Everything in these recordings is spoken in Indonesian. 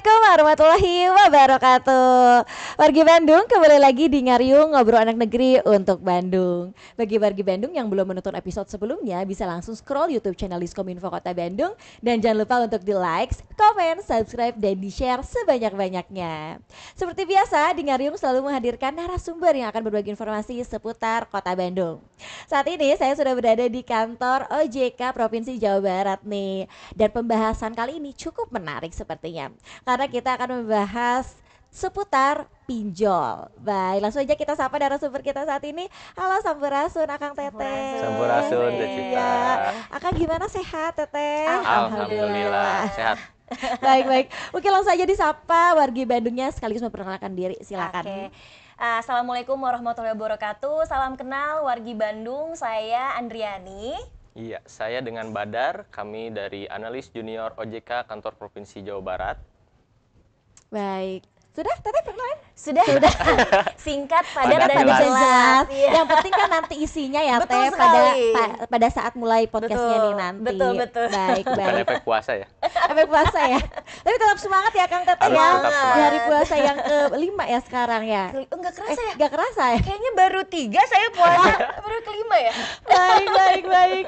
Assalamualaikum warahmatullahi wabarakatuh. Wargi Bandung, kembali lagi di Ngariung Ngobrol Anak Negeri untuk Bandung. Bagi wargi Bandung yang belum menonton episode sebelumnya, bisa langsung scroll YouTube channel Diskominfo Kota Bandung. Dan jangan lupa untuk di-like, komen, subscribe, dan di-share sebanyak-banyaknya. Seperti biasa, di Ngariung selalu menghadirkan narasumber yang akan berbagi informasi seputar Kota Bandung. Saat ini saya sudah berada di kantor OJK Provinsi Jawa Barat nih. Dan pembahasan kali ini cukup menarik sepertinya, karena kita akan membahas seputar pinjol. Baik, langsung aja kita sapa narasumber kita saat ini. Halo Sampurasun, Akang Teteh. Sampurasun, Cita. Ya. Akang gimana, sehat Teteh? Alhamdulillah sehat. Baik. Oke, langsung aja disapa wargi Bandungnya sekaligus memperkenalkan diri. Silakan. Oke. Assalamualaikum warahmatullahi wabarakatuh. Salam kenal wargi Bandung. Saya Andriani. Iya, saya dengan Badar, kami dari Analis Junior OJK Kantor Provinsi Jawa Barat. Baik. Sudah, Teteh perkenalan? Sudah. Singkat, padat, Padat, dan jelas. jelas. Iya. Yang penting kan nanti isinya ya Betul Teh sekali. pada saat mulai podcastnya nih nanti. Betul. Baik. Bukan efek puasa ya. Efek puasa ya. Tapi tetap semangat ya Kang Teteh Harus ya. tetap semangat. Di hari puasa yang ke-5 ya sekarang ya. Enggak kerasa ya? Gak kerasa ya. Kayaknya baru 3 saya puasa, baru kelima ya? Baik.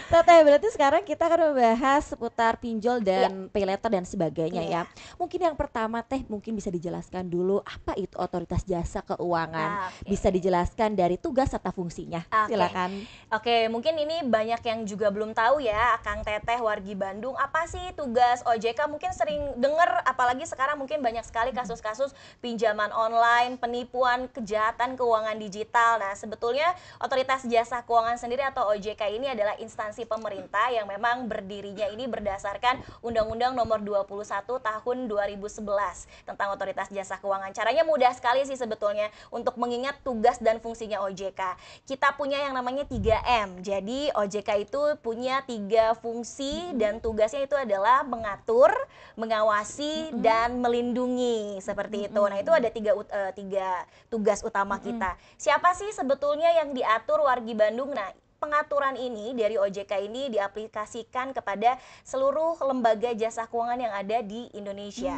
Teteh, berarti sekarang kita akan membahas seputar pinjol dan pay letter dan sebagainya ya. Mungkin yang pertama Teh mungkin bisa dijelaskan dulu apa itu Otoritas Jasa Keuangan. Oke. Bisa dijelaskan dari tugas serta fungsinya. Oke. Silakan. Oke, mungkin ini banyak yang juga belum tahu ya, Kang Teteh, wargi Bandung, apa sih tugas OJK? Mungkin sering dengar, apalagi sekarang mungkin banyak sekali kasus-kasus pinjaman online, penipuan, kejahatan keuangan digital. Nah, sebetulnya Otoritas Jasa Keuangan sendiri atau OJK ini adalah instansi pemerintah yang memang berdirinya ini berdasarkan Undang-Undang Nomor 21 Tahun 2011 tentang Otoritas Jasa Keuangan. Caranya mudah sekali sih sebetulnya untuk mengingat tugas dan fungsinya OJK. Kita punya yang namanya 3M. Jadi OJK itu punya 3 fungsi dan tugasnya itu adalah mengatur, mengawasi, dan melindungi seperti itu. Nah, itu ada tiga tugas utama kita. Siapa sih sebetulnya yang diatur wargi Bandung? Nah, pengaturan ini dari OJK ini diaplikasikan kepada seluruh lembaga jasa keuangan yang ada di Indonesia.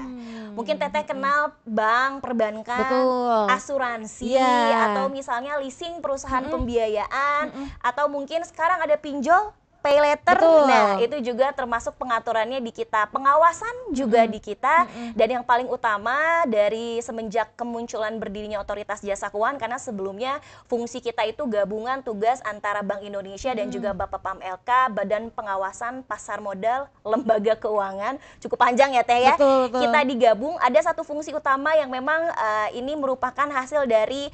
Mungkin Teteh kenal bank, perbankan, Betul. asuransi, Iya. atau misalnya leasing perusahaan pembiayaan, atau mungkin sekarang ada pinjol, pay letter. Betul. Nah, itu juga termasuk pengaturannya di kita, pengawasan juga di kita, dan yang paling utama dari semenjak kemunculan berdirinya Otoritas Jasa Keuangan, karena sebelumnya fungsi kita itu gabungan tugas antara Bank Indonesia dan juga Bapepam LK, Badan Pengawasan Pasar Modal Lembaga Keuangan. Cukup panjang ya Teh ya. Betul. Kita digabung, ada satu fungsi utama yang memang ini merupakan hasil dari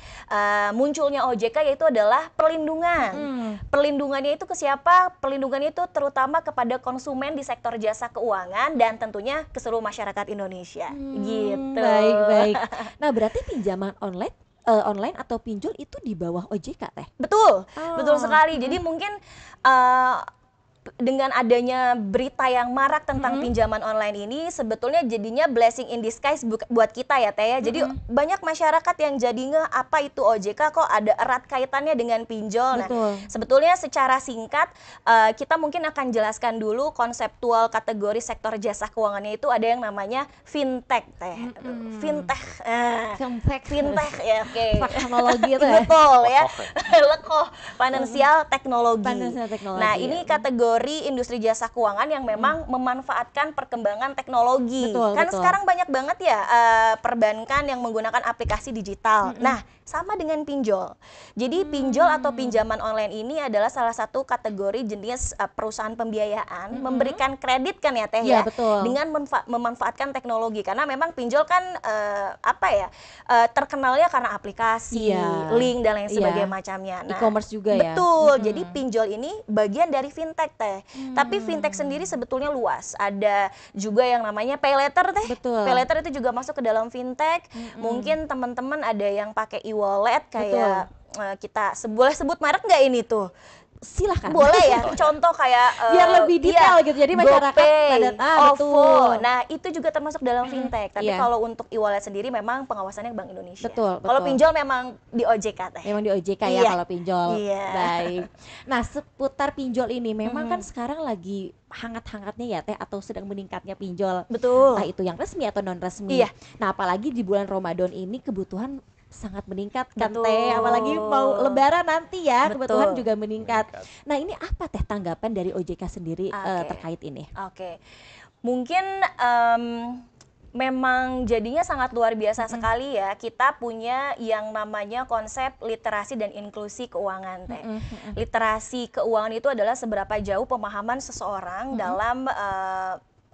munculnya OJK, yaitu adalah perlindungan. Perlindungannya itu ke siapa? Perlindungannya itu terutama kepada konsumen di sektor jasa keuangan dan tentunya ke seluruh masyarakat Indonesia. Gitu. Baik. Nah, berarti pinjaman online atau pinjol itu di bawah OJK Teh? Betul sekali. Jadi mungkin dengan adanya berita yang marak tentang pinjaman online ini, sebetulnya jadinya blessing in disguise buat kita ya Teh ya. Jadi banyak masyarakat yang jadi apa itu OJK, kok ada erat kaitannya dengan pinjol. Betul. Nah, sebetulnya secara singkat kita mungkin akan jelaskan dulu konseptual kategori sektor jasa keuangannya itu ada yang namanya fintech Teh. Fintech ya, oke. Teknologi itu ya? Betul ya. Lekoh Lekoh, financial teknologi. Financial technology, Nah, ya. ini kategori industri jasa keuangan yang memang memanfaatkan perkembangan teknologi. Betul. Sekarang banyak banget ya perbankan yang menggunakan aplikasi digital. Nah, sama dengan pinjol. Jadi pinjol atau pinjaman online ini adalah salah satu kategori jenis perusahaan pembiayaan memberikan kredit kan ya Teh Iya, ya, betul. dengan memanfaatkan teknologi, karena memang pinjol kan terkenalnya karena aplikasi, Iya. link dan lain Iya. sebagainya macamnya. E-commerce juga ya? Betul. Jadi pinjol ini bagian dari fintech Teh. Tapi fintech sendiri sebetulnya luas. Ada juga yang namanya pay letter Teh. Betul. Pay letter itu juga masuk ke dalam fintech. Mungkin teman-teman ada yang pakai e-wallet kayak kita boleh sebut merek nggak ini tuh? silahkan. Boleh ya, contoh kayak Biar lebih detail gitu, jadi masyarakat GoPay, pada OVO. betul. Nah, itu juga termasuk dalam fintech. Tapi Iya. kalau untuk e-wallet sendiri memang pengawasannya Bank Indonesia. Betul, Kalau betul. pinjol memang di OJK teh. Memang di OJK ya Iya. kalau pinjol. Iya. Baik. Nah, seputar pinjol ini memang kan sekarang lagi hangat-hangatnya ya Teh, atau sedang meningkatnya pinjol. Betul. Entah itu yang resmi atau non resmi. Iya. Nah, apalagi di bulan Ramadan ini kebutuhan sangat meningkat kan Betul. Teh, apalagi mau lebaran nanti ya, Betul. kebutuhan juga meningkat. Meningkat. Nah, ini apa Teh tanggapan dari OJK sendiri Oke. terkait ini? Oke, mungkin memang jadinya sangat luar biasa sekali ya. Kita punya yang namanya konsep literasi dan inklusi keuangan teh. Literasi keuangan itu adalah seberapa jauh pemahaman seseorang dalam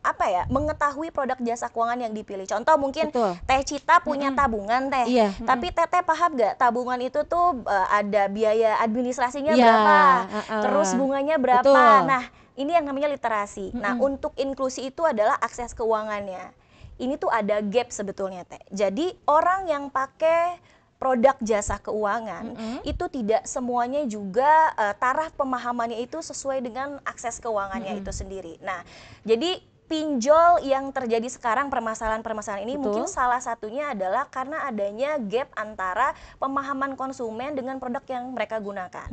apa ya, mengetahui produk jasa keuangan yang dipilih. Contoh mungkin Betul. Teh Cita punya tabungan teh, Iya, tapi Teteh paham gak tabungan itu tuh ada biaya administrasinya Iya, berapa, heeh. terus bunganya berapa. Betul. Nah, ini yang namanya literasi. Nah, untuk inklusi itu adalah akses keuangannya. Ini tuh ada gap sebetulnya Teh. Jadi orang yang pakai produk jasa keuangan itu tidak semuanya juga taraf pemahamannya itu sesuai dengan akses keuangannya itu sendiri. Nah, jadi pinjol yang terjadi sekarang, permasalahan-permasalahan ini Betul. mungkin salah satunya adalah karena adanya gap antara pemahaman konsumen dengan produk yang mereka gunakan.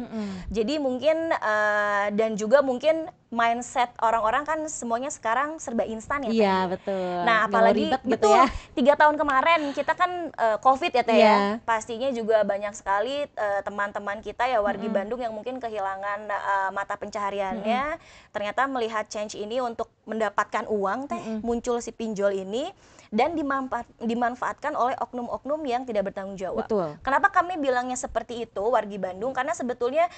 Jadi mungkin dan juga mungkin mindset orang-orang kan semuanya sekarang serba instan ya Teh. Iya, betul. Nah, Nggak mau apalagi ribet gitu betul ya. 3 tahun kemarin kita kan COVID ya Teh Iya. ya. Pastinya juga banyak sekali teman-teman kita ya wargi Bandung yang mungkin kehilangan mata pencahariannya. Ternyata melihat change ini untuk mendapatkan uang Teh, muncul si pinjol ini dan dimanfaatkan oleh oknum-oknum yang tidak bertanggung jawab. Betul. Kenapa kami bilangnya seperti itu wargi Bandung? Karena sebetulnya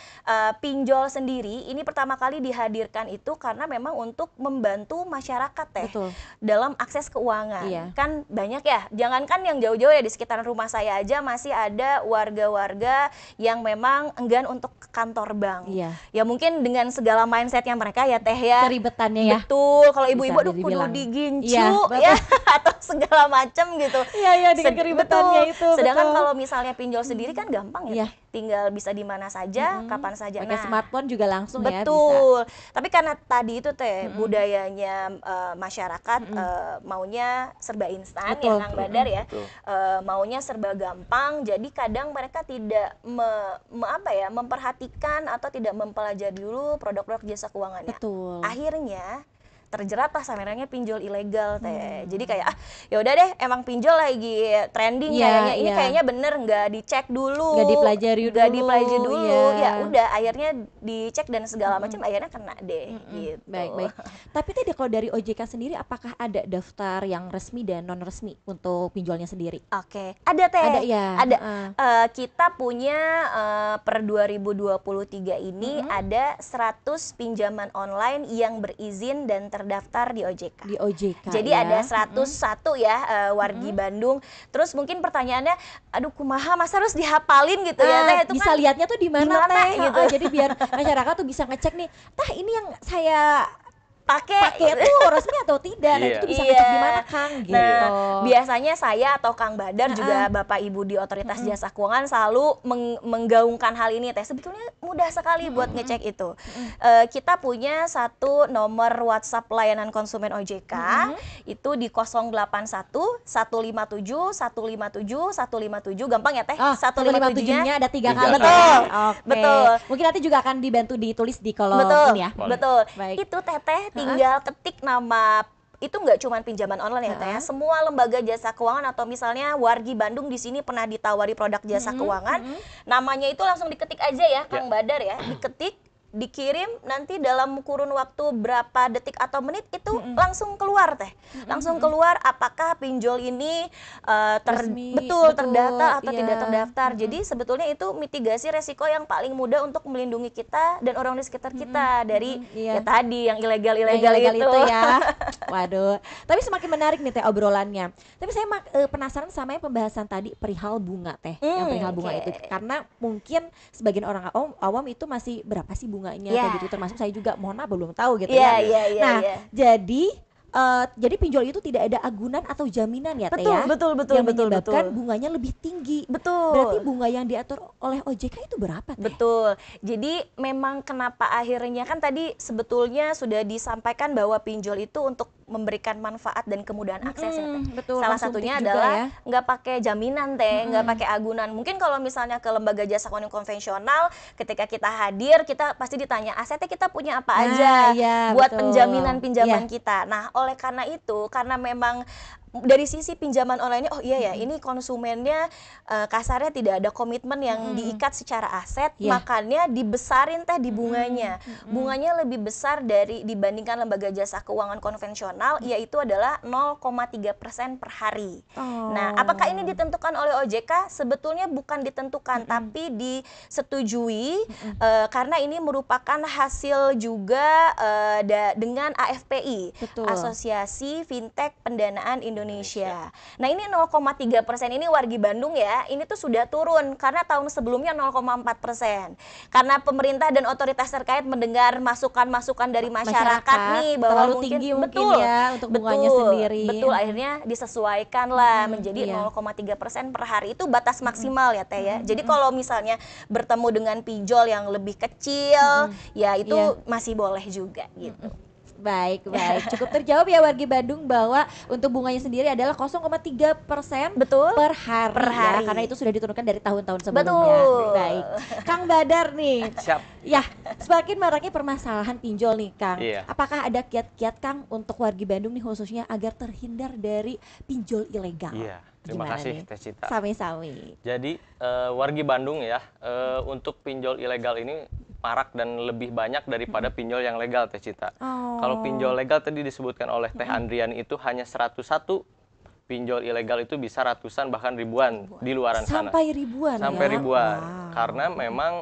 pinjol sendiri ini pertama kali dihadirkan itu karena memang untuk membantu masyarakat Teh Betul. dalam akses keuangan. Iya. Kan banyak ya, jangankan yang jauh-jauh ya, di sekitaran rumah saya aja masih ada warga-warga yang memang enggan untuk ke kantor bank. Iya. Ya mungkin dengan segala mindsetnya mereka ya Teh ya. Keribetannya ya. Betul, kalau ibu-ibu Bisa aduh kudu dibilang. digincu Iya, ya atau segala macam gitu. Iya, iya, dengan keribetannya Betul. itu, Sedangkan betul. kalau misalnya pinjol sendiri kan gampang ya, Iya. Teh. Tinggal bisa di mana saja, kapan saja. Pakai smartphone juga langsung ya bisa. Betul. Tapi karena tadi itu Teh budayanya masyarakat maunya serba instan Betul. ya Kang Badar ya. Betul. Maunya serba gampang. Jadi kadang mereka tidak memperhatikan atau tidak mempelajari dulu produk-produk jasa keuangannya. Betul. Akhirnya terjerat lah sameranya pinjol ilegal Teh. Jadi kayak ya udah deh, emang pinjol lagi trending Iya, kayaknya. Ini iya. kayaknya bener nggak dicek dulu. Nggak dipelajari Nggak dulu, dipelajari dulu. iya. Ya udah akhirnya dicek dan segala macam akhirnya kena deh gitu. Baik, baik. Tapi tadi kalau dari OJK sendiri apakah ada daftar yang resmi dan non resmi untuk pinjolnya sendiri? Oke, ada Teh. Ada ya? Ada. Heeh. Kita punya per 2023 ini ada 100 pinjaman online yang berizin dan terdaftar di OJK. Di OJK. Jadi ya. ada 101 ya wargi Bandung. Terus mungkin pertanyaannya, aduh kumaha masa harus dihafalin gitu ya Teh? Itu bisa kan lihatnya tuh di mana di mana Teh? gitu. Heeh, jadi biar masyarakat tuh bisa ngecek nih, tah ini yang saya pakai pakai itu resmi atau tidak. Nah, Iya. itu tuh bisa Iya. ngecek di mana Kang gitu. Nah, biasanya saya atau Kang Badar juga Bapak Ibu di Otoritas Jasa Keuangan selalu menggaungkan hal ini Teh. Sebetulnya mudah sekali buat ngecek itu. Kita punya satu nomor WhatsApp layanan konsumen OJK itu di 081 157 157 157. Gampang ya Teh? Oh, 157-nya ada 3 kali. Tiga ya? kali. Oke. Betul. Mungkin nanti juga akan dibantu ditulis di kolom Betul, ini ya. betul. Baik. Itu Teteh tinggal ketik nama, itu nggak cuma pinjaman online ya Teh. Semua lembaga jasa keuangan atau misalnya wargi Bandung di sini pernah ditawari produk jasa keuangan, namanya itu langsung diketik aja ya Kang Badar ya, diketik, dikirim, nanti dalam kurun waktu berapa detik atau menit itu langsung keluar Teh. Langsung keluar apakah pinjol ini Resmi, betul betul, terdaftar atau iya. tidak terdaftar. Jadi sebetulnya itu mitigasi resiko yang paling mudah untuk melindungi kita dan orang di sekitar kita dari iya. ya tadi yang ilegal-ilegal Yang itu. ya. Waduh. Tapi semakin menarik nih Teh obrolannya. Tapi saya penasaran sama yang pembahasan tadi perihal bunga Teh. Yang perihal bunga oke. itu. Karena mungkin sebagian orang awam itu masih berapa sih bunganya Iya. kayak gitu. Termasuk saya juga mohon maaf belum tahu gitu Iya, ya. iya, iya, Nah, iya. jadi jadi pinjol itu tidak ada agunan atau jaminan ya Teh Betul, ya? betul, betul, Yang betul, menyebabkan betul. bunganya lebih tinggi. Betul. Berarti bunga yang diatur oleh OJK itu berapa Teh? Betul. Jadi memang kenapa akhirnya kan tadi sebetulnya sudah disampaikan bahwa pinjol itu untuk memberikan manfaat dan kemudahan akses ya, Teh. betul, Salah konsumtif satunya juga adalah ya. nggak pakai jaminan Teh, nggak pakai agunan. Mungkin kalau misalnya ke lembaga jasa keuangan konvensional, ketika kita hadir kita pasti ditanya asetnya kita punya apa Nah, aja iya, buat betul. penjaminan pinjaman Iya. kita. Nah, oleh karena itu, karena memang dari sisi pinjaman online, oh iya ya, ini konsumennya kasarnya tidak ada komitmen yang diikat secara aset, Iya. makanya dibesarin Teh di bunganya. Bunganya lebih besar dari dibandingkan lembaga jasa keuangan konvensional, yaitu adalah 0,3% per hari. Nah, apakah ini ditentukan oleh OJK? Sebetulnya bukan ditentukan, tapi disetujui karena ini merupakan hasil juga dengan AFPI, Betul. Asosiasi Fintech Pendanaan Indonesia. Nah, ini 0,3% ini wargi Bandung ya, ini tuh sudah turun karena tahun sebelumnya 0,4%. Karena pemerintah dan otoritas terkait mendengar masukan-masukan dari masyarakat nih bahwa terlalu mungkin tinggi mungkin betul, ya untuk bunganya sendiri. Betul, akhirnya disesuaikan lah menjadi iya. 0,3% per hari. Itu batas maksimal ya Teh ya. Jadi kalau misalnya bertemu dengan pinjol yang lebih kecil, ya itu Iya. masih boleh juga gitu. Baik, baik. Cukup terjawab ya wargi Bandung bahwa untuk bunganya sendiri adalah 0,3% Betul. per hari, Per hari. ya, karena itu sudah diturunkan dari tahun-tahun sebelumnya. Betul. Baik. Kang Badar nih. Siap. Ya, semakin maraknya permasalahan pinjol nih Kang. Iya. Apakah ada kiat-kiat Kang untuk wargi Bandung nih khususnya agar terhindar dari pinjol ilegal? Iya, terima Gimana kasih nih? Teh Cita. Sami-sami. Jadi wargi Bandung ya, untuk pinjol ilegal ini marak dan lebih banyak daripada pinjol yang legal Teh Cita. Oh. Kalau pinjol legal tadi disebutkan oleh Teh Andriani itu hanya 101, pinjol ilegal itu bisa ratusan bahkan ribuan di luaran sana. Sampai ribuan Sampai ya? ribuan. Wow. Karena memang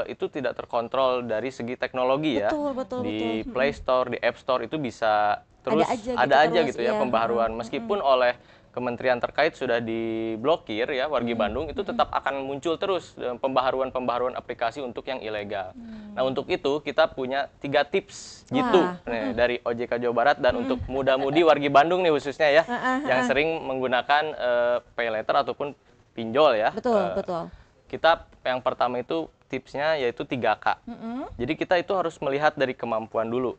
itu tidak terkontrol dari segi teknologi ya. Betul, betul, Di betul. Play Store, di App Store itu bisa terus Ada aja gitu terus, ya iya. pembaharuan. Meskipun oleh kementerian terkait sudah diblokir ya, wargi Bandung itu tetap akan muncul terus pembaharuan-pembaharuan aplikasi untuk yang ilegal. Nah, untuk itu kita punya 3 tips gitu nih, dari OJK Jawa Barat dan untuk muda-mudi wargi Bandung nih khususnya ya, yang sering menggunakan pay letter ataupun pinjol ya. Betul, betul. Kita yang pertama itu tipsnya yaitu 3K. Jadi kita itu harus melihat dari kemampuan dulu.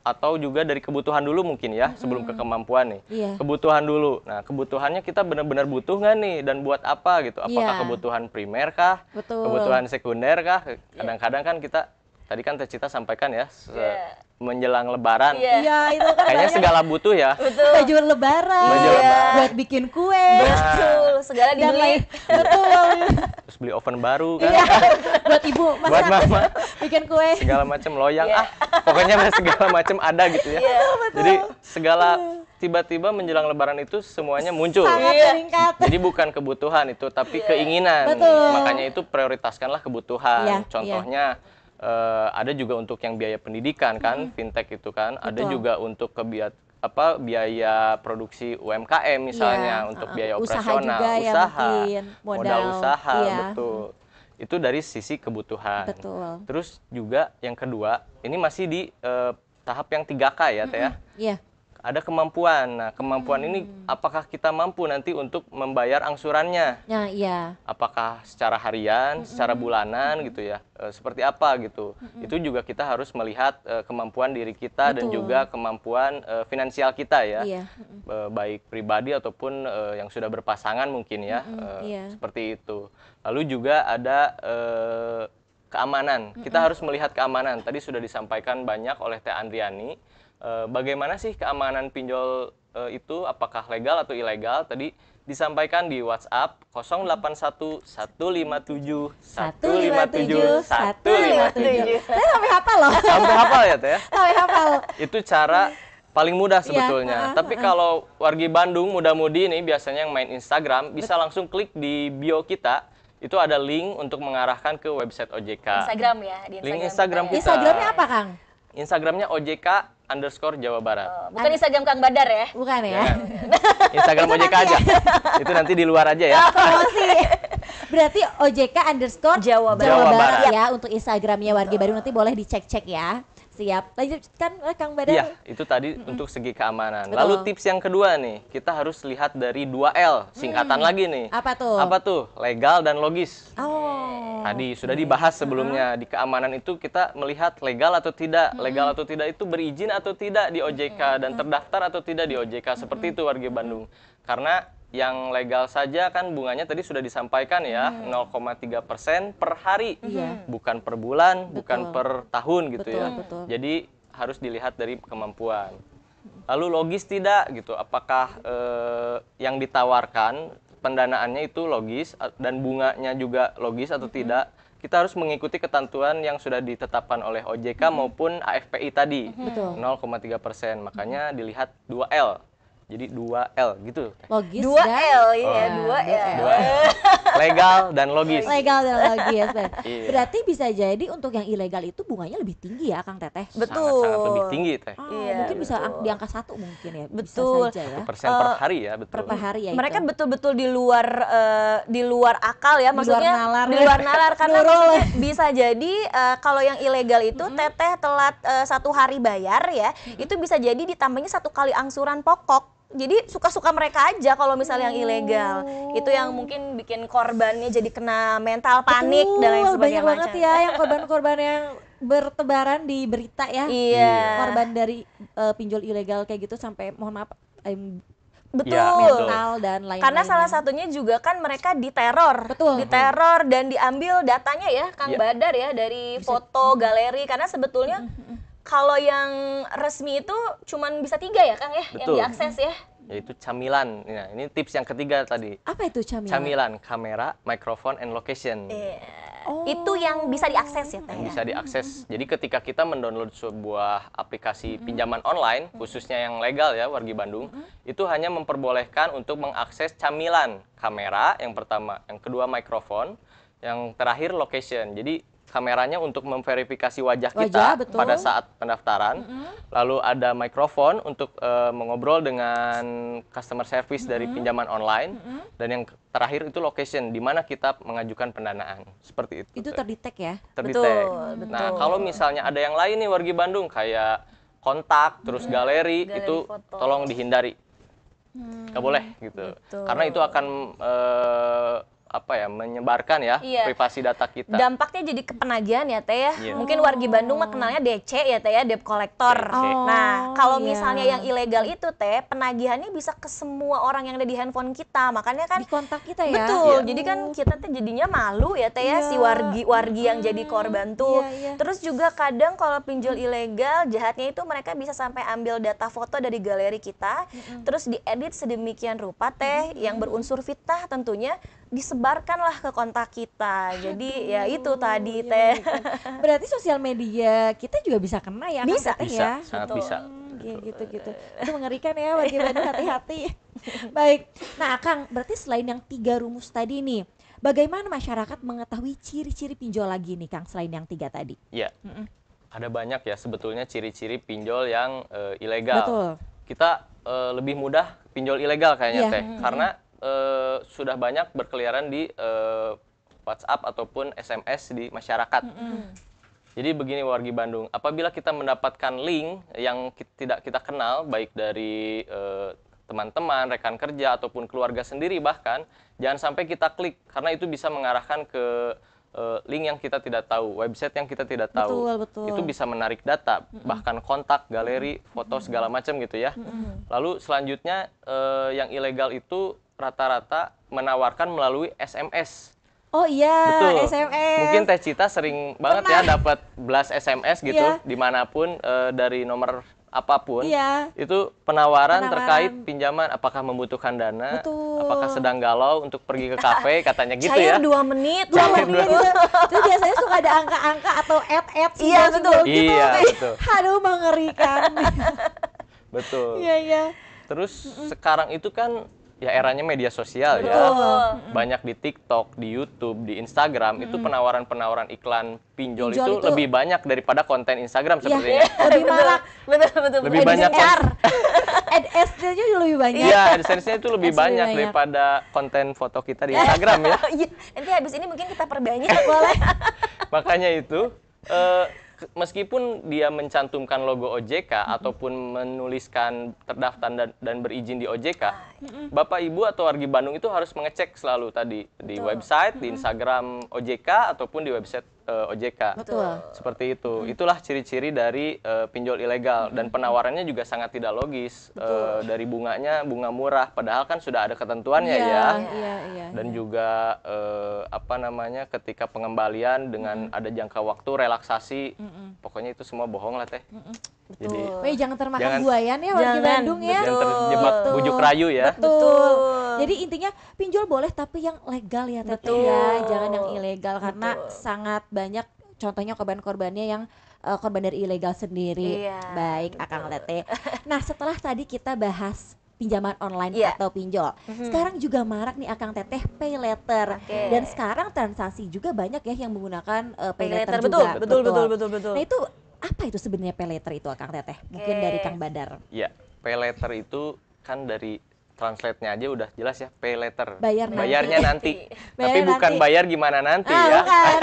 Atau juga dari kebutuhan dulu mungkin ya, sebelum ke kemampuan nih. Iya. Kebutuhan dulu. Nah, kebutuhannya kita benar-benar butuh nggak nih dan buat apa gitu? Apakah Iya. kebutuhan primer kah? Betul. Kebutuhan sekunder kah? Kadang-kadang kan kita tadi kan Teh Cita sampaikan ya, menjelang lebaran. Iya. Iya, itu kan Kayaknya segala butuh ya. baju lebaran, Baju lebaran. buat bikin kue, Betul, segala dan dibeli. lain. Betul. Terus beli oven baru kan. Iya, buat ibu Buat masak, mama. bikin kue. Segala macam loyang pokoknya segala macam ada gitu ya. Jadi segala tiba-tiba menjelang lebaran itu semuanya muncul. Sangat meningkat. Jadi bukan kebutuhan itu tapi keinginan. Betul. Makanya itu prioritaskanlah kebutuhan. Iya, Contohnya ada juga untuk yang biaya pendidikan kan, fintech itu kan, ada Betul. juga untuk biaya produksi UMKM misalnya, Iya, untuk biaya usaha operasional, juga ya usaha, mungkin, modal, usaha, iya. betul. Itu dari sisi kebutuhan. Betul. Terus juga yang kedua, ini masih di tahap yang 3K ya Teh ya. Iya. Ada kemampuan. Nah, kemampuan ini apakah kita mampu nanti untuk membayar angsurannya? Nah, iya. Apakah secara harian, secara bulanan gitu ya? Seperti apa gitu? Itu juga kita harus melihat kemampuan diri kita dan Betul. juga kemampuan finansial kita ya. Iya. Baik pribadi ataupun yang sudah berpasangan mungkin ya. iya. Seperti itu. Lalu juga ada keamanan. Kita harus melihat keamanan. Tadi sudah disampaikan banyak oleh Teh Andriani. Bagaimana sih keamanan pinjol itu? Apakah legal atau ilegal? Tadi disampaikan di WhatsApp 081 157 157 157. Saya sampai hafal loh. Sampai hafal ya Teh? Sampai hafal. Itu cara paling mudah Iya, sebetulnya. Tapi kalau wargi Bandung muda-mudi nih biasanya yang main Instagram bisa langsung klik di bio kita. Itu ada link untuk mengarahkan ke website OJK. Instagram ya, di Link Instagram. Instagram kita ya. kita. Instagramnya apa, Kang? Instagramnya OJK_Jawa Barat. Bukan Instagram Kang Badar ya. Bukan ya? Instagram OJK aja. Itu nanti di luar aja ya. Promosi. Berarti OJK_Jawa Jawa Barat Barat. ya untuk Instagramnya wargi Bandung, nanti boleh dicek-cek ya. Siap. Lanjutkan Kang Badar. Iya, itu tadi untuk segi keamanan. Lalu tips yang kedua nih, kita harus lihat dari 2L, singkatan lagi nih. Apa tuh? Apa tuh? Legal dan logis. Oh. Tadi sudah dibahas sebelumnya, di keamanan itu kita melihat legal atau tidak. Legal atau tidak itu berizin atau tidak di OJK dan terdaftar atau tidak di OJK. Seperti itu warga Bandung. Karena yang legal saja kan bunganya tadi sudah disampaikan ya, 0,3% per hari. Bukan per bulan, bukan per tahun gitu Betul, ya. betul. Jadi harus dilihat dari kemampuan. Lalu logis tidak gitu, apakah yang ditawarkan pendanaannya itu logis dan bunganya juga logis atau tidak? Kita harus mengikuti ketentuan yang sudah ditetapkan oleh OJK maupun AFPI tadi, Betul. 0,3%. Makanya dilihat 2L. Jadi 2L gitu. Logis Dua dan L, iya, Oh. 2L. 2L. Legal dan logis. legal dan logis. Ben. Iya. Berarti bisa jadi untuk yang ilegal itu bunganya lebih tinggi ya Kang Teteh? Betul. Sangat-sangat lebih tinggi teh. Oh, Iya, mungkin bisa betul. di angka 1 mungkin ya. Betul. Bisa saja ya. Persen per hari ya, betul. Per hari ya Mereka itu. betul-betul di luar akal ya, Di luar maksudnya nalar. di luar nalar karena Nurul. maksudnya bisa jadi kalau yang ilegal itu teteh telat 1 hari bayar ya, itu bisa jadi ditambahnya 1 kali angsuran pokok. Jadi suka-suka mereka aja kalau misalnya yang ilegal. Itu yang mungkin bikin korbannya jadi kena mental panik dan lain Betul, sebagainya. banyak banget ya yang korban-korban yang bertebaran di berita ya. Iya. Korban dari pinjol ilegal kayak gitu sampai mohon maaf Betul. Ya, betul. mental dan lain-lain. Karena salah satunya juga kan mereka diteror. Betul. Diteror dan diambil datanya ya Kang Ya. Badar ya dari foto, galeri, karena sebetulnya kalau yang resmi itu cuman bisa 3 ya Kang ya yang Betul. diakses ya. Yaitu camilan. Nah, ini tips yang ketiga tadi. Apa itu camilan? Camilan, kamera, microphone, and location. Iya. Oh. Itu yang bisa diakses ya Teh. Yang bisa diakses. Jadi ketika kita mendownload sebuah aplikasi pinjaman online, khususnya yang legal ya, wargi Bandung, itu hanya memperbolehkan untuk mengakses camilan, kamera yang pertama, yang kedua mikrofon, yang terakhir location. Jadi kameranya untuk memverifikasi wajah kita betul. pada saat pendaftaran. Lalu ada mikrofon untuk mengobrol dengan customer service dari pinjaman online. Dan yang terakhir itu location, di mana kita mengajukan pendanaan. Seperti itu. Itu terdetek ya. Terdetek. Betul, Nah, betul. kalau misalnya ada yang lain nih wargi Bandung kayak kontak, terus galeri, Galeri itu foto. tolong dihindari. Nggak boleh gitu. Betul. Karena itu akan menyebarkan ya Iya. privasi data kita. Dampaknya jadi kepenagihan ya Teh ya. Iya. Mungkin wargi Bandung mah kenalnya DC ya Teh ya, debt collector. DC. Nah, kalau iya. misalnya yang ilegal itu Teh, penagihannya bisa ke semua orang yang ada di handphone kita. Makanya kan Di kontak kita ya. betul. Iya. Jadi kan kita tuh jadinya malu ya Teh ya, Iya. si wargi yang jadi korban tuh. Iya, iya. Terus juga kadang kalau pinjol ilegal, jahatnya itu mereka bisa sampai ambil data foto dari galeri kita, terus diedit sedemikian rupa Teh yang berunsur fitnah tentunya disebarkanlah ke kontak kita. Jadi ya itu tadi Iya, Teh. mengerikan. Berarti sosial media kita juga bisa kena ya Kang Bisa. Teteh Bisa, ya. sangat Betul. bisa. Gitu-gitu. Itu mengerikan ya warga Bandung, hati-hati. Baik. Nah, Kang, berarti selain yang 3 rumus tadi nih, bagaimana masyarakat mengetahui ciri-ciri pinjol lagi nih Kang selain yang 3 tadi? Iya. Ada banyak ya sebetulnya ciri-ciri pinjol yang ilegal. Betul. Kita lebih mudah pinjol ilegal kayaknya Iya. Teh, karena sudah banyak berkeliaran di WhatsApp ataupun SMS di masyarakat. Jadi begini wargi Bandung, apabila kita mendapatkan link yang tidak kita kenal, baik dari teman-teman, rekan kerja, ataupun keluarga sendiri bahkan, jangan sampai kita klik, karena itu bisa mengarahkan ke link yang kita tidak tahu, website yang kita tidak tahu. Betul. Itu bisa menarik data, bahkan kontak, galeri, foto, segala macam gitu ya. Lalu selanjutnya yang ilegal itu rata-rata menawarkan melalui SMS. Oh iya, Betul. SMS. Mungkin Teh Cita sering banget ya dapat blast SMS gitu, Iya. dimanapun dari nomor apapun. Iya. Itu penawaran Penawaran. terkait pinjaman, apakah membutuhkan dana, Betul. apakah sedang galau untuk pergi ke kafe, katanya gitu Cair ya. 2 menit. Dua Cair menit dua- gitu. Terus biasanya suka ada angka-angka atau Iya, simbol-simbol betul. gitu. Iya, Kayak, betul. aduh mengerikan. Betul. Iya. Terus sekarang itu kan ya eranya media sosial ya. Betul. Banyak di TikTok, di YouTube, di Instagram itu penawaran-penawaran iklan pinjol, Pinjol itu- lebih banyak daripada konten Instagram Iya, sepertinya. lebih marak. Betul. Lebih banyak Edgar. AdSense-nya juga lebih banyak. Iya, AdSense-nya itu lebih Lebih banyak banyak. daripada konten foto kita di Instagram ya. Iya, nanti habis ini mungkin kita perbanyak. Boleh. Makanya itu meskipun dia mencantumkan logo OJK ataupun menuliskan terdaftar dan berizin di OJK, Bapak Ibu atau wargi Bandung itu harus mengecek selalu tadi di website, di Instagram OJK ataupun di website OJK. Betul. Seperti itu. Itulah ciri-ciri dari pinjol ilegal dan penawarannya juga sangat tidak logis. Dari bunganya bunga murah, padahal kan sudah ada ketentuannya ya. Iya. Dan juga ketika pengembalian dengan ada jangka waktu relaksasi, pokoknya itu semua bohong lah teh. Jadi Jangan termakan buayan ya wargi jangan, Bandung ya. jangan terjebak bujuk rayu ya. Betul. Jadi intinya pinjol boleh tapi yang legal ya Teteh ya, jangan yang ilegal karena sangat banyak contohnya korban-korbannya yang korban dari ilegal sendiri. Iya, Baik, Akang Teteh. Nah, setelah tadi kita bahas pinjaman online Iya. atau pinjol. Sekarang juga marak nih Akang Teteh pay letter. Oke. Dan sekarang transaksi juga banyak ya yang menggunakan pay Pay letter letter, juga. betul. Nah, itu apa itu sebenarnya pay letter itu Akang Teteh? Mungkin dari Kang Badar. Ya, pay letter itu kan dari translate-nya aja udah jelas ya, pay letter. nanti. Bayarnya nanti. Tapi Bayarnya bukan nanti. bayar gimana nanti ya. Bukan.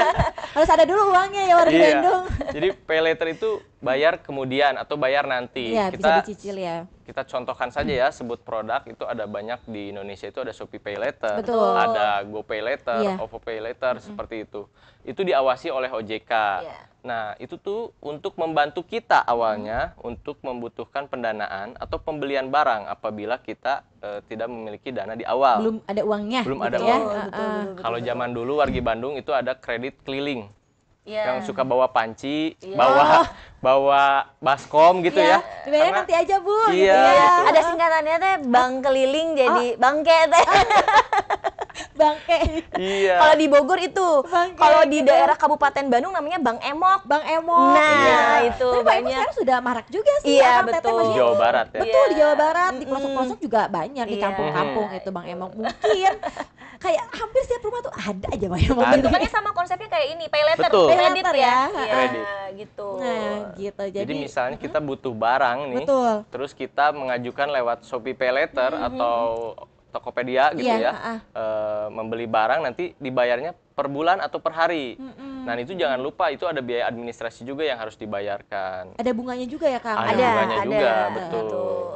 Harus ada dulu uangnya ya warga Iya. Bandung. Jadi pay letter itu bayar kemudian atau bayar nanti. Iya, bisa dicicil ya. Kita contohkan saja ya, sebut produk itu ada banyak di Indonesia, itu ada Shopee Pay Later, Betul. ada GoPay Later, Iya. OVO Pay Later, seperti itu. Itu diawasi oleh OJK. Iya. Nah, itu tuh untuk membantu kita awalnya untuk membutuhkan pendanaan atau pembelian barang apabila kita tidak memiliki dana di awal. Belum ada uangnya. Belum gitu ada ya. uang. Kalau zaman dulu wargi Bandung itu ada kredit keliling. Iya. Yang suka bawa panci, bawa baskom gitu ya. Dibayar Karena- nanti aja Bu. gitu Iya, ya. gitu. Ada singkatannya teh bank keliling jadi bangke teh. Bangke. Iya. Kalau di Bogor itu, Bangke, kalau di gitu. daerah Kabupaten Bandung namanya Bang Emok. Bang Emo. Nah, Iya. itu Tapi Pak Emo banyak. sekarang sudah marak juga sih. Iya, Akang Teteh betul. maksudnya. Di Jawa Barat ya. Betul, di Jawa Barat, di Mm-mm. pelosok-pelosok juga banyak, di Iya. kampung-kampung itu Bang Emo. Mungkin kayak hampir setiap rumah tuh ada aja Bang Emo. Ada. Bentukannya sama konsepnya kayak ini, pay letter, Betul. kredit Pay letter ya. ya. Iya, Kredit. gitu. Nah, gitu. Jadi misalnya kita butuh barang nih, Betul. terus kita mengajukan lewat Shopee Pay Later atau Tokopedia gitu Iya, ya, membeli barang nanti dibayarnya per bulan atau per hari. Nah itu jangan lupa itu ada biaya administrasi juga yang harus dibayarkan. Ada bunganya juga ya Kang? Ada Ada, bunganya ada. juga, betul.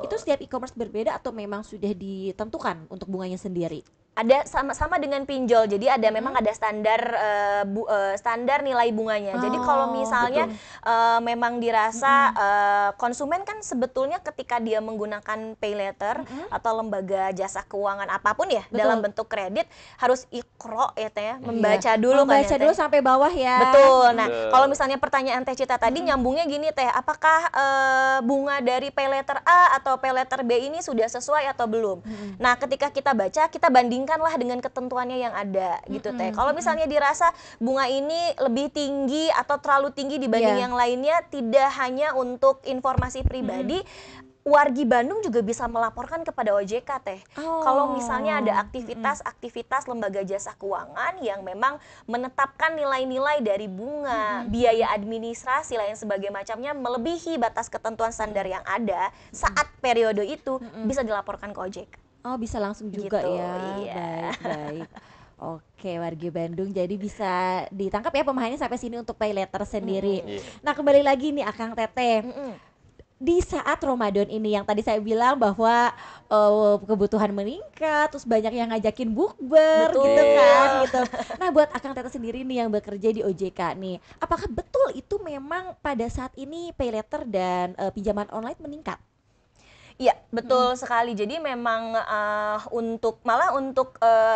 Itu setiap e-commerce berbeda atau memang sudah ditentukan untuk bunganya sendiri? Ada sama dengan pinjol, jadi ada memang ada standar standar nilai bunganya. Jadi kalau misalnya memang dirasa konsumen kan sebetulnya ketika dia menggunakan pay letter atau lembaga jasa keuangan apapun ya dalam bentuk kredit harus ikro ya teh, membaca dulu kan Membaca ya, dulu Teh. sampai bawah ya. Betul. Nah, Betul. kalau misalnya pertanyaan Teh Cita tadi nyambungnya gini Teh, apakah bunga dari pay letter A atau pay letter B ini sudah sesuai atau belum? Nah, ketika kita baca, kita bandingkanlah dengan ketentuannya yang ada gitu Teh. Kalau misalnya dirasa bunga ini lebih tinggi atau terlalu tinggi dibanding Iya. yang lainnya, tidak hanya untuk informasi pribadi, wargi Bandung juga bisa melaporkan kepada OJK Teh. Kalau misalnya ada aktivitas lembaga jasa keuangan yang memang menetapkan nilai-nilai dari bunga, biaya administrasi lain sebagai macamnya melebihi batas ketentuan standar yang ada saat periode itu bisa dilaporkan ke OJK. Oh, bisa langsung juga Gitu, ya. iya. Baik. Oke, wargi Bandung. Jadi bisa ditangkap ya pemahamannya sampai sini untuk pay letter sendiri. Iya. Nah, kembali lagi nih Akang Teteh. Di saat Ramadan ini yang tadi saya bilang bahwa kebutuhan meningkat, terus banyak yang ngajakin bukber Betul. gitu kan gitu. Nah, buat Akang Teteh sendiri nih yang bekerja di OJK nih, apakah betul itu memang pada saat ini pay letter dan pinjaman online meningkat? Iya, betul sekali. Jadi memang untuk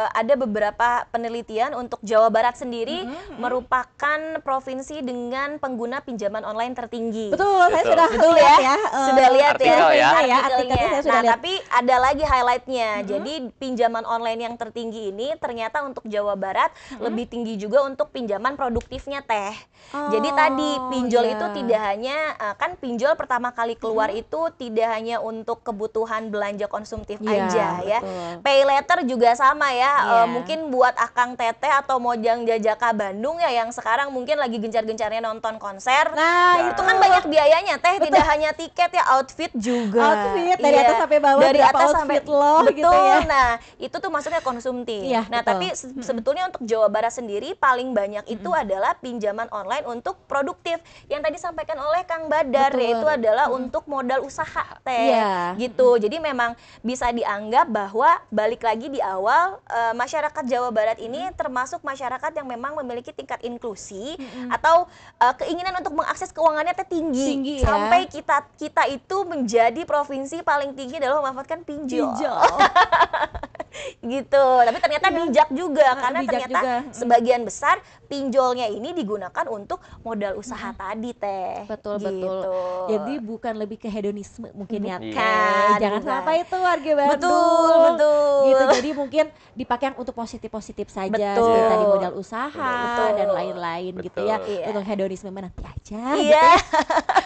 ada beberapa penelitian untuk Jawa Barat sendiri merupakan provinsi dengan pengguna pinjaman online tertinggi. Betul, saya Betul. sudah Betul lihat ya, ya. sudah lihat Artikel ya. Artikelnya artikelnya. saya sudah Nah, lihat. tapi ada lagi highlightnya. Jadi pinjaman online yang tertinggi ini ternyata untuk Jawa Barat lebih tinggi juga untuk pinjaman produktifnya Teh. Jadi tadi pinjol iya. itu tidak hanya kan pinjol pertama kali keluar itu tidak hanya untuk untuk kebutuhan belanja konsumtif Iya, aja ya. betul. Pay later juga sama ya. Iya. Mungkin buat Akang Teteh atau Mojang Jajaka Bandung ya yang sekarang mungkin lagi gencar-gencarnya nonton konser. Nah, Itu kan banyak biayanya teh, tidak hanya tiket ya, outfit juga. Outfit dari atas sampai bawah, dari berapa atas sampai outfit lo, betul. gitu ya. Nah, itu tuh masuknya konsumtif. Iya, Nah, betul. tapi sebetulnya untuk Jawa Barat sendiri paling banyak itu adalah pinjaman online untuk produktif. Yang tadi sampaikan oleh Kang Badar, Betul. yaitu adalah untuk modal usaha teh. Iya. Gitu. Jadi memang bisa dianggap bahwa balik lagi di awal masyarakat Jawa Barat ini termasuk masyarakat yang memang memiliki tingkat inklusi atau keinginan untuk mengakses keuangannya teh tinggi. Tinggi ya. Sampai kita itu menjadi provinsi paling tinggi dalam memanfaatkan pinjol. Gitu. Tapi ternyata bijak juga karena bijak ternyata juga. sebagian besar pinjolnya ini digunakan untuk modal usaha tadi teh. Betul, Gitu. betul. Jadi bukan lebih ke hedonisme mungkin ya. Iya. Kan, Jangan bukan. sampai itu warga Bandung. Betul, betul. Gitu. Jadi mungkin dipakai yang untuk positif-positif saja. Betul. Seperti tadi modal usaha Betul. dan lain-lain gitu Betul. ya. Iya. Untuk hedonisme mah nanti aja. Iya.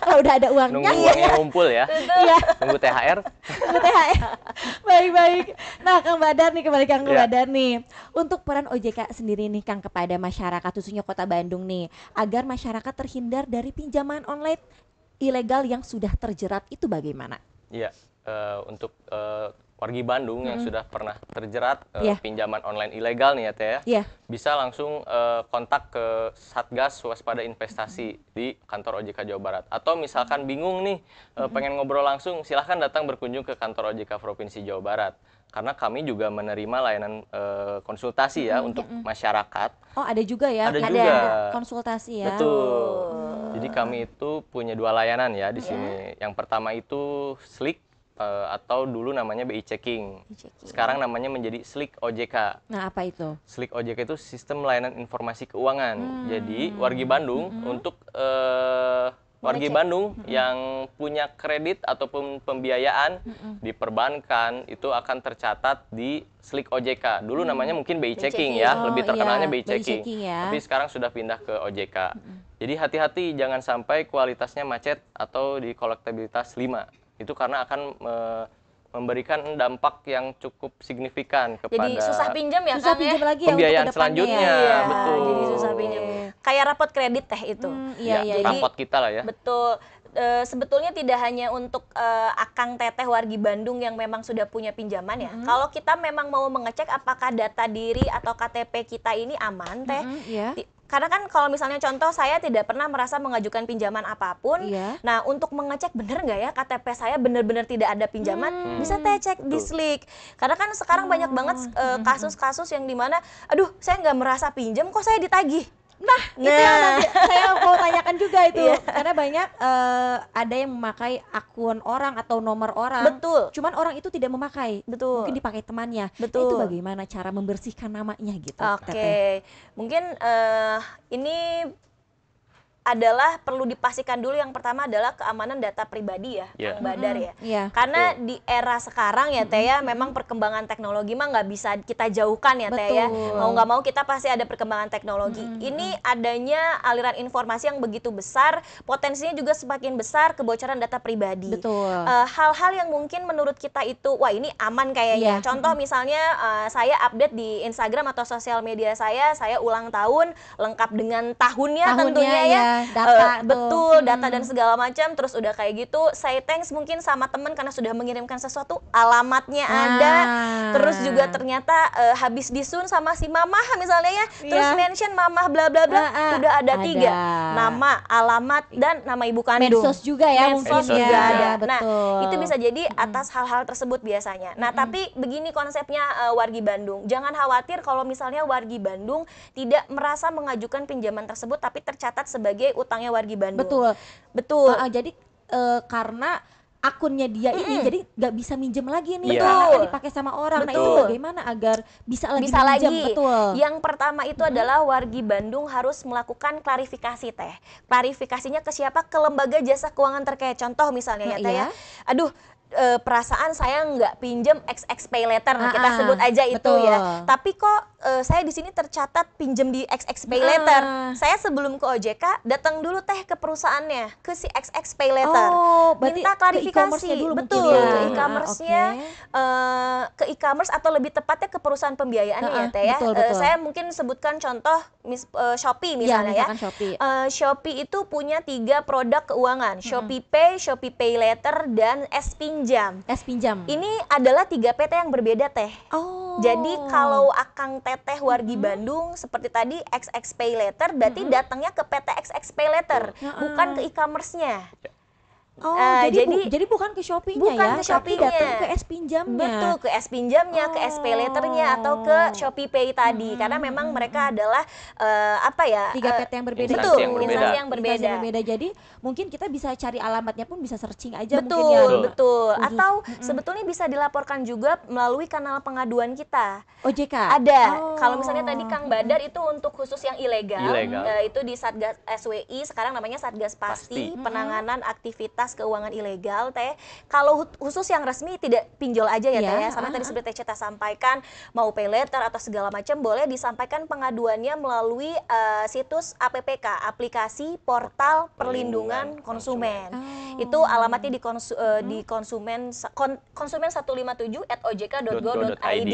Kalau udah ada uangnya. Nunggu uangnya ngumpul ya. Iya. Nunggu THR. Nunggu THR. Baik-baik. Nah, Kang Badar nih, kembali Kang Iya. Badar nih. Untuk peran OJK sendiri nih Kang kepada masyarakat khususnya Kota Bandung nih, agar masyarakat terhindar dari pinjaman online ilegal yang sudah terjerat itu bagaimana? Iya, untuk wargi Bandung yang sudah pernah terjerat Iya. pinjaman online ilegal nih ya Teh ya, Iya. bisa langsung kontak ke Satgas Waspada Investasi di kantor OJK Jawa Barat. Atau misalkan bingung nih, pengen ngobrol langsung, silahkan datang berkunjung ke kantor OJK Provinsi Jawa Barat. Karena kami juga menerima layanan konsultasi ya untuk masyarakat. Oh, ada juga ya? Ada juga. Konsultasi ya. Betul. Jadi kami itu punya 2 layanan ya di sini. Yang pertama itu Slick atau dulu namanya BI Checking. Sekarang namanya menjadi Slick OJK. Nah, apa itu? Slick OJK itu sistem layanan informasi keuangan. Jadi wargi Bandung untuk wargi Bandung yang punya kredit ataupun pembiayaan di perbankan itu akan tercatat di Slick OJK. Dulu namanya mungkin BI Checking ya, Oh, lebih terkenalnya iya, BI BI Checking. Checking ya. Tapi sekarang sudah pindah ke OJK. Jadi hati-hati jangan sampai kualitasnya macet atau di kolektabilitas 5. Itu karena akan memberikan dampak yang cukup signifikan kepada Jadi susah pinjam ya Susah Kang pinjam ya? lagi ya untuk pembiayaan kedepannya selanjutnya. ya? Iya, Betul. jadi susah pinjam. Kayak rapot kredit teh itu. Iya, iya. Jadi- rapot kita lah ya. Betul. Sebetulnya tidak hanya untuk Akang Teteh wargi Bandung yang memang sudah punya pinjaman ya. Kalau kita memang mau mengecek apakah data diri atau KTP kita ini aman teh. Iya. Karena kan kalau misalnya contoh saya tidak pernah merasa mengajukan pinjaman apapun. Iya. Nah, untuk mengecek bener nggak ya KTP saya benar-benar tidak ada pinjaman, bisa teh cek di Slick. Karena kan sekarang banyak banget kasus-kasus yang dimana, aduh saya nggak merasa pinjam kok saya ditagih. Nah, itu yang nanti saya mau tanyakan juga itu. Karena banyak ada yang memakai akun orang atau nomor orang. Betul. Cuman orang itu tidak memakai. Betul. Mungkin dipakai temannya. Nah, Betul. itu bagaimana cara membersihkan namanya gitu, Oke, Teteh? mungkin ini adalah perlu dipastikan dulu. Yang pertama adalah keamanan data pribadi ya, Iya. Kang Badar ya. Iya. Karena di era sekarang ya Teh ya, memang perkembangan teknologi mah nggak bisa kita jauhkan ya Teh ya. Betul. Mau nggak mau kita pasti ada perkembangan teknologi. Ini adanya aliran informasi yang begitu besar, potensinya juga semakin besar kebocoran data pribadi. Betul. Hal-hal yang mungkin menurut kita itu, wah ini aman kayaknya. Iya. Contoh misalnya saya update di Instagram atau sosial media saya ulang tahun lengkap dengan tahunnya tentunya ya. data tuh. Betul, data dan segala macam. Terus udah kayak gitu, saya thanks mungkin sama temen karena sudah mengirimkan sesuatu, alamatnya ada. Terus juga ternyata habis disun sama si mamah misalnya ya. Terus Iya. mention mamah bla bla bla, udah ada 3. Nama, alamat dan nama ibu kandung. Medsos juga ya Medsos mungkin juga ya. ada. Betul. Nah, itu bisa jadi atas hal-hal tersebut biasanya. Nah, tapi begini konsepnya wargi Bandung. Jangan khawatir kalau misalnya wargi Bandung tidak merasa mengajukan pinjaman tersebut tapi tercatat sebagai utangnya wargi Bandung. Betul. Betul. Jadi karena akunnya dia ini jadi nggak bisa minjem lagi nih Iya. karena Betul. dipakai sama orang. Nah, itu Betul. bagaimana agar bisa lagi Bisa minjem? lagi. Betul. Yang pertama itu adalah wargi Bandung harus melakukan klarifikasi teh. Klarifikasinya ke siapa? Ke lembaga jasa keuangan terkait. Contoh misalnya ya teh ya. Aduh, perasaan saya nggak pinjem XX pay letter, kita sebut aja itu betul. ya. Tapi kok saya di sini tercatat pinjam di XX Pay Later. Saya sebelum ke OJK datang dulu teh ke perusahaannya, ke si XX Pay Later. Berarti Minta ke klarifikasi. e-commerce-nya dulu mungkin Betul, ya. ke e-commerce-nya, ke e-commerce atau lebih tepatnya ke perusahaan pembiayaannya ya teh ya. Betul, betul. Saya mungkin sebutkan contoh Shopee misalnya ya. misalkan Shopee. Shopee itu punya 3 produk keuangan, Shopee Pay, Shopee Pay Later, dan S-Pinjam. S-Pinjam. Ini adalah 3 PT yang berbeda teh. Jadi kalau Akang Teteh wargi Bandung seperti tadi XX Pay Later berarti datangnya ke PT XX Pay Later, bukan ke e-commerce-nya. Jadi bukan ke Shopee-nya bukan ya, ke tapi Shopee-nya. datang ke S-Pinjamnya. Betul, ke S-Pinjamnya, ke S-Pay Later-nya atau ke Shopee Pay tadi. Karena memang mereka adalah 3 PT yang berbeda. Betul, Instansi yang berbeda. instansi yang Instansi berbeda. yang berbeda. Jadi mungkin kita bisa cari alamatnya pun bisa searching aja Betul, mungkin ya. betul. Khusus. Atau sebetulnya bisa dilaporkan juga melalui kanal pengaduan kita. OJK. Ada. Kalau misalnya tadi Kang Badar itu untuk khusus yang ilegal, itu di Satgas SWI, sekarang namanya Satgas Pasti, Penanganan Aktivitas Keuangan Ilegal teh. Kalau khusus yang resmi tidak pinjol aja ya teh ya. Sama tadi seperti Teh Ceta sampaikan, mau pay letter atau segala macam boleh disampaikan pengaduannya melalui situs APPK, aplikasi Portal Perlindungan Konsumen. Itu alamatnya di konsumen 157@ojk.go.id.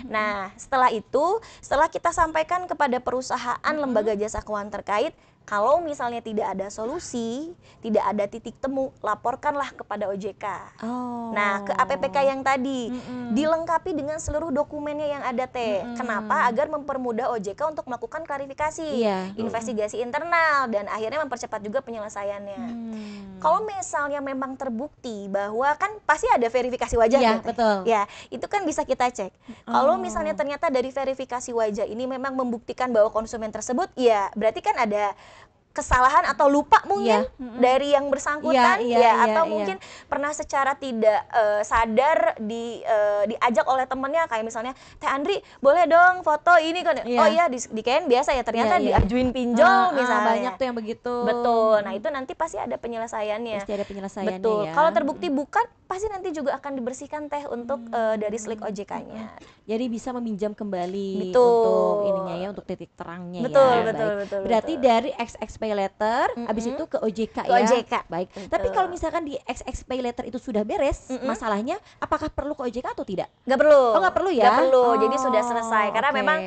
Nah, setelah itu, setelah kita sampaikan kepada perusahaan lembaga jasa keuangan terkait, kalau misalnya tidak ada solusi, tidak ada titik temu, laporkanlah kepada OJK. Nah, ke APPK yang tadi dilengkapi dengan seluruh dokumennya yang ada teh. Kenapa? Agar mempermudah OJK untuk melakukan klarifikasi, investigasi internal, dan akhirnya mempercepat juga penyelesaiannya. Kalau misalnya memang terbukti bahwa kan pasti ada verifikasi wajah Iya, ya, teh. betul. Ya, itu kan bisa kita cek. Kalau misalnya ternyata dari verifikasi wajah ini memang membuktikan bahwa konsumen tersebut, ya berarti kan ada kesalahan atau lupa mungkin dari yang bersangkutan atau mungkin pernah secara tidak sadar diajak oleh temennya, kayak misalnya Teh Andri boleh dong foto ini kan, oh iya di Ken biasa ya ternyata diajuin pinjol misalnya. Banyak tuh yang begitu. Betul. Nah itu nanti pasti ada penyelesaiannya. Pasti ada penyelesaiannya. Betul. Ya. Kalau terbukti bukan, pasti nanti juga akan dibersihkan teh untuk dari slik OJK-nya. Jadi bisa meminjam kembali Betul. untuk ininya ya, untuk titik terangnya Betul, ya. betul, Baik. betul, Berarti betul. dari XX Pay Letter, habis itu ke OJK Ke ya. OJK. Baik. Betul. Tapi kalau misalkan di XX Pay Letter itu sudah beres, masalahnya apakah perlu ke OJK atau tidak? Nggak perlu. Oh, nggak perlu ya? Nggak perlu, Oh, jadi sudah selesai. Karena oke. memang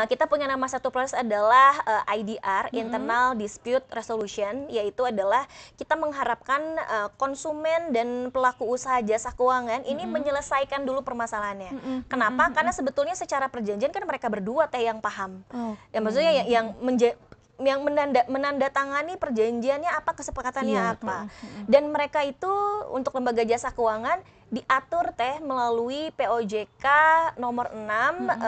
kita punya nama satu proses adalah IDR, Internal Dispute Resolution, yaitu adalah kita mengharapkan konsumen dan pelaku usaha jasa keuangan ini menyelesaikan dulu permasalahannya. Kenapa? Karena sebetulnya secara perjanjian kan mereka berdua teh yang paham. Ya maksudnya yang menandatangani perjanjiannya apa, kesepakatannya apa. Dan mereka itu untuk lembaga jasa keuangan diatur teh melalui POJK nomor 6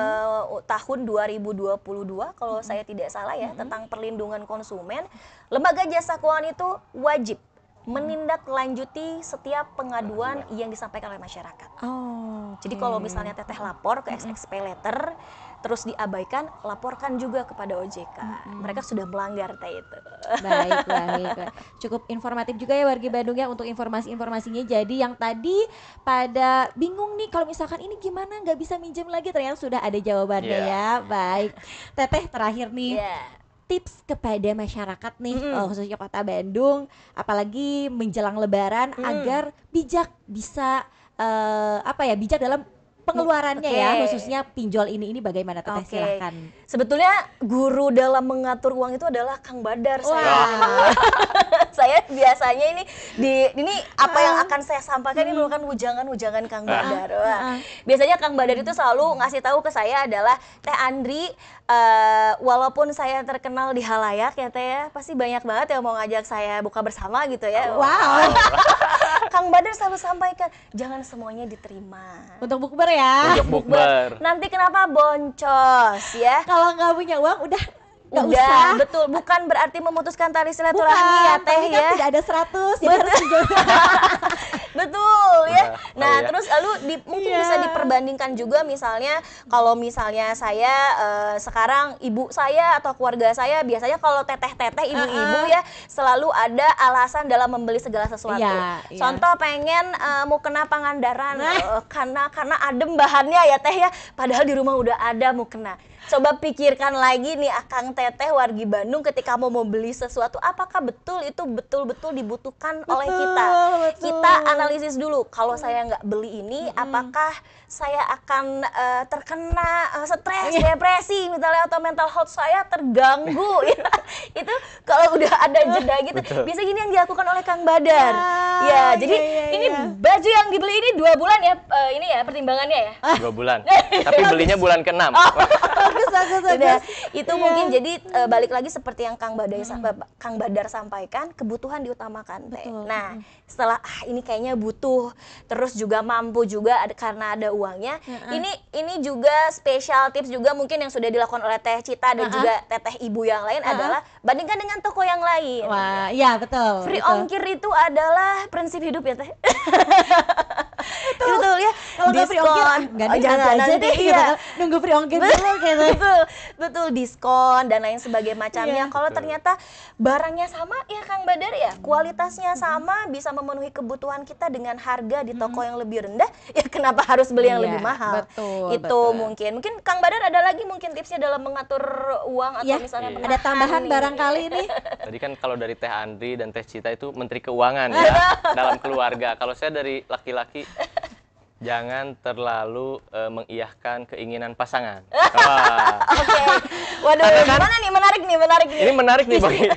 tahun 2022 kalau saya tidak salah ya, tentang perlindungan konsumen. Lembaga jasa keuangan itu wajib menindaklanjuti setiap pengaduan yang disampaikan oleh masyarakat. Jadi kalau misalnya teteh lapor ke XX Pay Later terus diabaikan, laporkan juga kepada OJK. Mereka sudah melanggar teh itu. Baik. Cukup informatif juga ya wargi Bandung ya untuk informasi-informasinya. Jadi yang tadi pada bingung nih kalau misalkan ini gimana nggak bisa minjem lagi, ternyata sudah ada jawabannya ya. Baik. Teteh terakhir nih. Tips kepada masyarakat nih, khususnya Kota Bandung, apalagi menjelang Lebaran agar bijak bisa bijak dalam pengeluarannya ya, khususnya pinjol ini bagaimana Teteh? Silahkan. Sebetulnya guru dalam mengatur uang itu adalah Kang Badar. Saya biasanya ini apa yang akan saya sampaikan ini merupakan wujangan Kang Badar. Biasanya Kang Badar itu selalu ngasih tahu ke saya adalah, Teh Andri, walaupun saya terkenal di halayak ya Teh ya, pasti banyak banget yang mau ngajak saya buka bersama gitu ya. Wow. Kang Badar selalu sampaikan, jangan semuanya diterima. Untuk bukber ya. Untuk bukber. Nanti kenapa boncos ya? Kalau nggak punya uang udah nggak Udah, usah. betul. Bukan berarti memutuskan tali silaturahmi ya Teh tapi kan ya. tidak ada 100 jadi harus pinjol. Betul ya. Nah, ya. terus lalu mungkin bisa diperbandingkan juga, misalnya kalau misalnya saya sekarang ibu saya atau keluarga saya, biasanya kalau teteh-teteh ibu-ibu ya selalu ada alasan dalam membeli segala sesuatu. Iya. Contoh pengen mau kena Pangandaran karena adem bahannya ya Teh ya. Padahal di rumah udah ada mau kena. Coba pikirkan lagi nih Akang Teteh wargi Bandung ketika mau beli sesuatu, apakah betul itu betul-betul dibutuhkan oleh kita? Betul. Kita analisis dulu. Kalau saya nggak beli ini, apakah saya akan terkena stres, depresi misalnya, atau mental health saya terganggu? Ya, itu kalau udah ada jeda gitu, biasa gini yang dilakukan oleh Kang Badar. Ya, jadi ini baju yang dibeli ini 2 bulan ya, ini ya pertimbangannya ya. 2 bulan. Tapi belinya bulan ke-6. Bagus. Sudah, itu mungkin jadi balik lagi seperti yang Kang Badar sampaikan, kebutuhan diutamakan. Teh. Nah, setelah ini kayaknya butuh, terus juga mampu juga karena ada uangnya. Ini juga special tips juga mungkin yang sudah dilakukan oleh Teh Cita dan juga teteh ibu yang lain adalah bandingkan dengan toko yang lain. Wah, iya betul. Free betul. ongkir itu adalah prinsip hidup ya Teh. Betul ya. Kalau nggak free ongkir, jangan aja deh. iya. Gitu. Nunggu free ongkir dulu gitu. Betul, diskon dan lain sebagainya macamnya. Kalau ternyata barangnya sama ya Kang Badar ya, kualitasnya sama, bisa memenuhi kebutuhan kita dengan harga di toko yang lebih rendah, ya kenapa harus beli yang lebih mahal? Betul. Mungkin Kang Badar ada lagi mungkin tipsnya dalam mengatur uang atau misalnya ada tambahan nih. barangkali nih. Tadi kan kalau dari Teh Andri dan Teh Cita itu Menteri Keuangan ya dalam keluarga. Kalau saya dari laki-laki, jangan terlalu mengiyahkan keinginan pasangan. Oke. Waduh, gimana nih? Menarik nih. Ini menarik nih bagi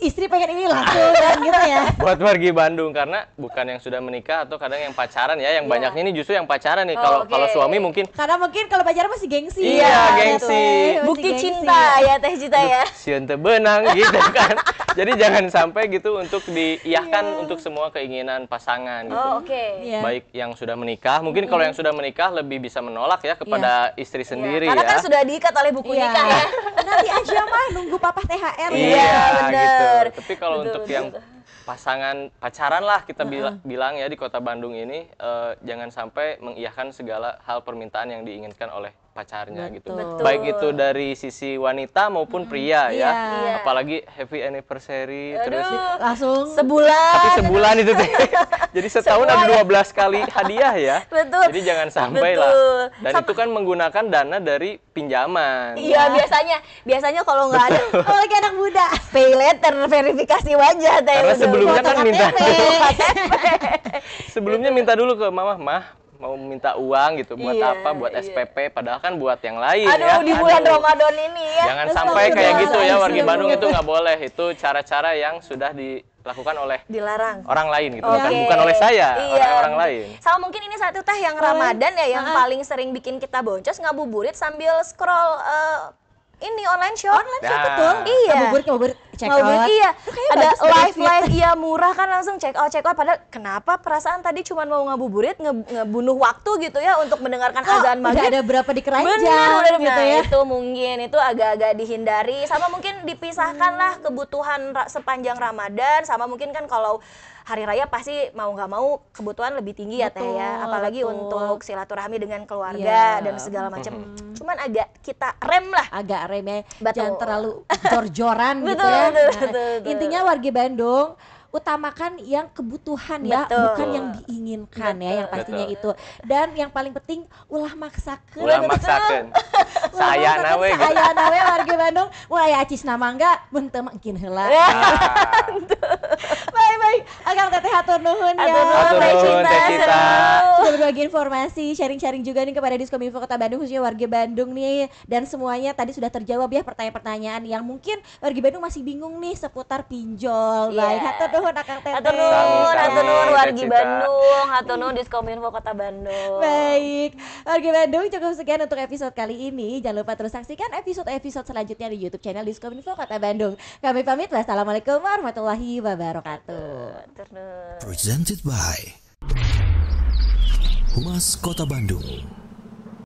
Istri pengen ini langsung kan gitu ya. buat wargi Bandung, karena bukan yang sudah menikah atau kadang yang pacaran ya, yang banyaknya ini justru yang pacaran nih. Kalau suami mungkin Karena mungkin kalau pacaran masih gengsi. Iya, gengsi. Masih Bukti gengsi. cinta ya Teh Cita ya. sieun teu beunang gitu kan. Jadi jangan sampai gitu untuk diiyahkan untuk semua keinginan pasangan gitu. Oh, oke. Iya. Baik yang sudah menikah, mungkin kalau yang sudah menikah lebih bisa menolak ya kepada istri sendiri Karena kan ya. sudah diikat oleh buku nikah ya. Nanti aja mah nunggu papa THR ya. Iya, bener. gitu. Tapi kalau Betul, untuk betul, yang betul. pasangan pacaran lah kita bilang ya di Kota Bandung ini, jangan sampai mengiyahkan segala hal permintaan yang diinginkan oleh pacarnya gitu. Betul. Baik itu dari sisi wanita maupun pria ya. Iya. Apalagi happy anniversary terus Langsung Sebulan. tapi sebulan itu teh. Jadi setahun ada 12 kali hadiah ya. Betul. Jadi jangan sampai lah. Betul. Dan itu kan menggunakan dana dari pinjaman. Iya, biasanya kalau nggak ada apalagi anak muda. pay letter, verifikasi wajah Teh. Karena Betul. sebelumnya kan Foto minta KTP. sebelumnya minta dulu ke mah mau minta uang gitu buat Iya, apa, buat iya. SPP, padahal kan buat yang lain Aduh, ya. di bulan Ramadan ini ya. Jangan sampai kayak gitu ya, wargi Bandung Astagfirullah. itu nggak boleh. Itu cara-cara yang sudah dilakukan oleh Dilarang. orang lain gitu, Oke. bukan oleh saya, Iya. orang lain. Sama mungkin ini satu Teh yang Ramadan ya, yang paling sering bikin kita boncos ngabuburit sambil scroll ini online shop. Ya. Betul. Iya. Ngabuburit check Ngabuburit, out. iya. Itu kayaknya Ada bagus deh, live iya murah kan, langsung check out. Padahal kenapa perasaan tadi cuma mau ngabuburit ngebunuh waktu gitu ya untuk mendengarkan azan Udah maghrib. ada berapa di keranjang Bener, gitu nah, ya. itu mungkin itu agak-agak dihindari, sama mungkin dipisahkan lah kebutuhan sepanjang Ramadan, sama mungkin kan kalau hari raya pasti mau nggak mau kebutuhan lebih tinggi ya Teh ya, Betul, apalagi betul. untuk silaturahmi dengan keluarga Iya. dan segala macam. Cuman agak kita rem lah. Agak remeh, Betul. jangan terlalu jor-joran gitu Betul, ya. betul. Intinya wargi Bandung utamakan yang kebutuhan ya, Betul. bukan yang diinginkan ya, yang pastinya Betul. itu. Dan yang paling penting ulah maksakeun. Ulah maksakeun. Saya nawe gitu. Saya nawe wargi Bandung, mulai acis nama enggak, benteu mangkin heula. Nah, Baik, Akang Teteh hatur nuhun ya. Hatur nuhun, Hatur Teh nuhun, Cinta. Teh Cinta. Sudah berbagi informasi, sharing-sharing juga nih kepada Diskominfo Kota Bandung, khususnya warga Bandung nih. Dan semuanya tadi sudah terjawab ya pertanyaan-pertanyaan yang mungkin warga Bandung masih bingung nih seputar pinjol. Iya. Baik, hatur nuhun Akang Teteh. Hatur nuhun, Sami-sami, hatur nuhun Teh wargi Cinta. Bandung, hatur nuhun Diskominfo Kota Bandung. Baik, warga Bandung cukup sekian untuk episode kali ini. Jangan lupa terus saksikan episode-episode selanjutnya di YouTube channel Diskominfo Kota Bandung. Kami pamit, wassalamualaikum warahmatullahi wabarakatuh. Hatur nuhun. Presented by Humas Kota Bandung.